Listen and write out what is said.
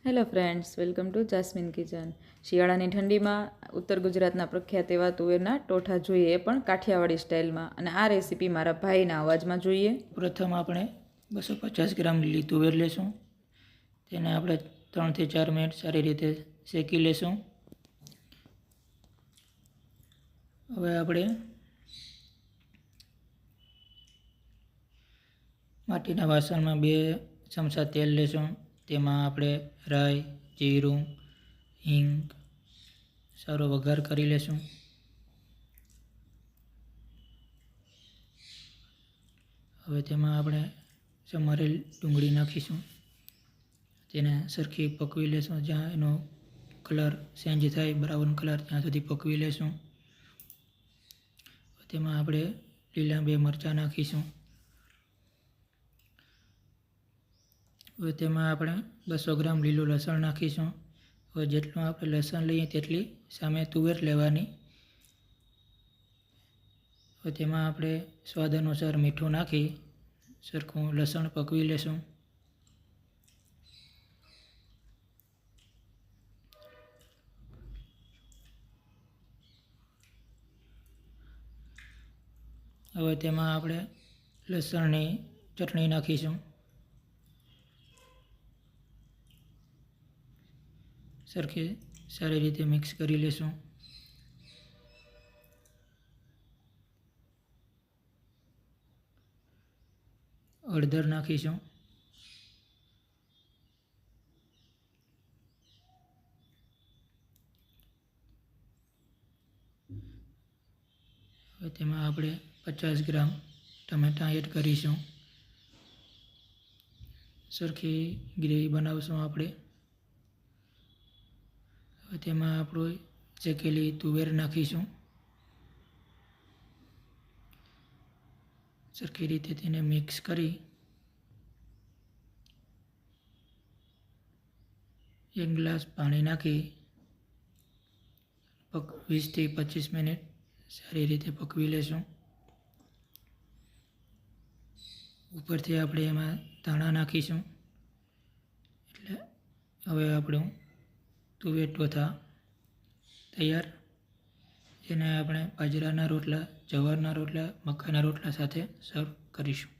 Hello friends, welcome to Jasmine kitchen. શિયાળાની ઠંડીમાં ઉત્તર ગુજરાતના પ્રખ્યાત એવા તુવેરના ટોઠા જોઈએ, એ પણ કાઠિયાવાડી સ્ટાઇલમાં. અને આ રેસીપી મારા ભાઈના અવાજમાં જોઈએ. પ્રથમ આપણે 250 ગ્રામ લીલી તુવેર લેશું. તેને આપણે 3 થી 4 મિનિટ સારી રીતે શેકી લેશું. હવે આપણે માટીના વાસણમાં 2 ચમચા તેલ લેશું. તેમાં આપણે રાઈ, જીરું, હિંગ સારો વઘાર કરી લેશું. હવે તેમાં આપણે સમારેલ ડુંગળી નાખીશું. તેને સરખી પકવી લેશું. જ્યાં એનો કલર ચેન્જ થાય, બ્રાઉન કલર, ત્યાં સુધી પકવી લેશું. તેમાં આપણે લીલા 2 મરચાં નાખીશું. હવે તેમાં આપણે 200 ગ્રામ લીલું લસણ નાખીશું. હવે જેટલું આપણે લસણ લઈએ તેટલી સામે તુવેર લેવાની. હવે તેમાં આપણે સ્વાદ અનુસાર મીઠું નાખી સરખું લસણ પકવી લેશું. હવે તેમાં આપણે લસણની ચટણી નાખીશું. સરખી સારી રીતે મિક્સ કરી લેશું. હળદર નાખીશું. હવે તેમાં આપણે 50 ગ્રામ ટમેટાં એડ કરીશું. સરખી ગ્રેવી બનાવશું આપણે. હવે તેમાં આપણે શેકેલી તુવેર નાખીશું. સરખી રીતે તેને મિક્સ કરી 1 ગ્લાસ પાણી નાખી 20 થી 25 મિનિટ સારી રીતે પકવી લેશું. ઉપરથી આપણે એમાં ધાણા નાખીશું. એટલે હવે આપણું તુવેર ટોઠા તૈયાર. જેને આપણે બાજરાના રોટલા, જવારના રોટલા, મકાઈના રોટલા સાથે સર્વ કરીશું.